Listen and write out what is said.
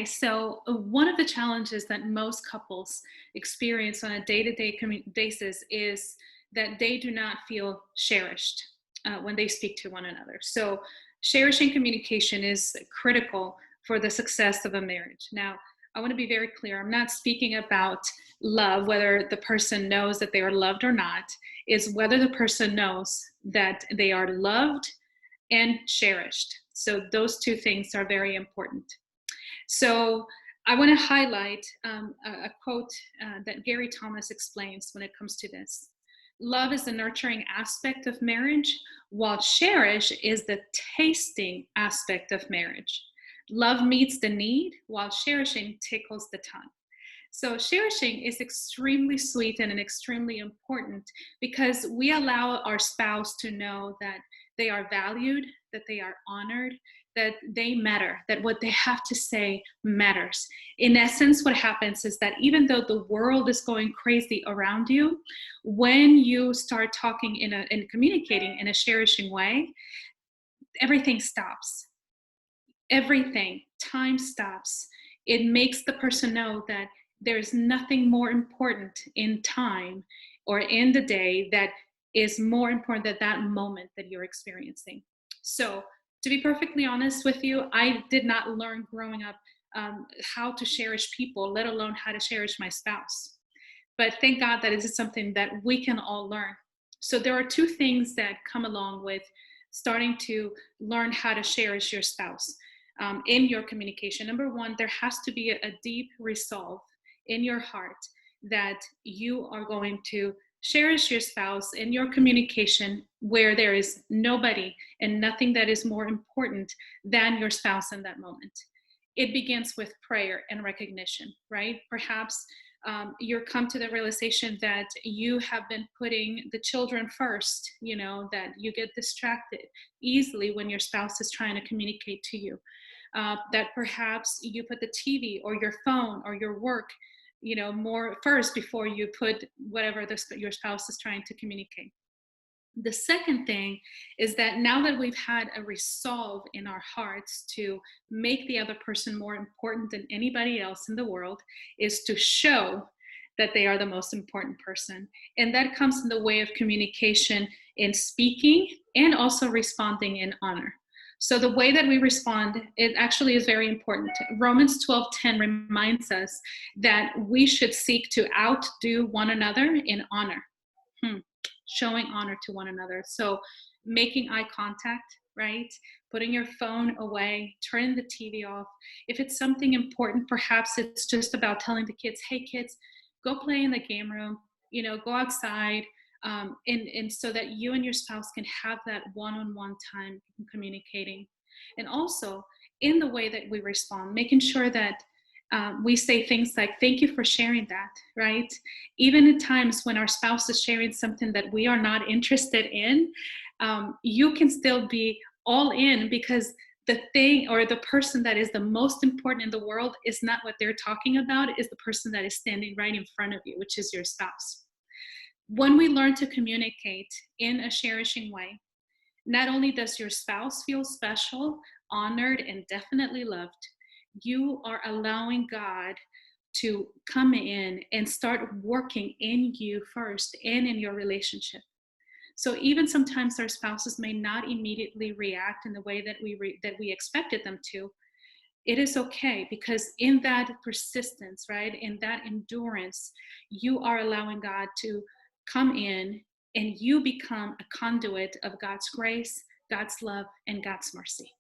Okay, so one of the challenges that most couples experience on a day-to-day basis is that they do not feel cherished when they speak to one another. So, cherishing communication is critical for the success of a marriage. Now, I want to be very clear. I'm not speaking about love, whether the person knows that they are loved or not, is whether the person knows that they are loved and cherished. So, those two things are very important. So I want to highlight a quote that Gary Thomas explains when it comes to this. Love is the nurturing aspect of marriage, while cherish is the tasting aspect of marriage. Love meets the need, while cherishing tickles the tongue. So, cherishing is extremely sweet and extremely important because we allow our spouse to know that they are valued, that they are honored, that they matter, that what they have to say matters. In essence, what happens is that even though the world is going crazy around you, when you start talking and communicating in a cherishing way, everything stops. Everything, time stops. It makes the person know that there's nothing more important in time or in the day that is more important than that moment that you're experiencing. So, to be perfectly honest with you, I did not learn growing up how to cherish people, let alone how to cherish my spouse. But thank God that it is something that we can all learn. So, there are two things that come along with starting to learn how to cherish your spouse in your communication. Number one, there has to be a deep resolve in your heart that you are going to cherish your spouse in your communication where there is nobody and nothing that is more important than your spouse in that moment. It begins with prayer and recognition, right? Perhaps you're come to the realization that you have been putting the children first, that you get distracted easily when your spouse is trying to communicate to you. That perhaps you put the TV or your phone or your work, more first before you put whatever your spouse is trying to communicate. The second thing is that now that we've had a resolve in our hearts to make the other person more important than anybody else in the world, is to show that they are the most important person. And that comes in the way of communication in speaking and also responding in honor. So the way that we respond, it actually is very important. Romans 12:10 reminds us that we should seek to outdo one another in honor. Showing honor to one another. So making eye contact, right? Putting your phone away, turning the TV off. If it's something important, perhaps it's just about telling the kids, hey kids, go play in the game room, go outside, and so that you and your spouse can have that one-on-one time communicating. And also in the way that we respond, making sure that we say things like, thank you for sharing that, right? Even at times when our spouse is sharing something that we are not interested in, you can still be all in because the thing or the person that is the most important in the world is not what they're talking about, is the person that is standing right in front of you, which is your spouse. When we learn to communicate in a cherishing way, not only does your spouse feel special, honored, and definitely loved, you are allowing God to come in and start working in you first and in your relationship. So even sometimes our spouses may not immediately react in the way that we expected them to. It is okay because in that persistence, right, in that endurance, you are allowing God to come in and you become a conduit of God's grace, God's love, and God's mercy.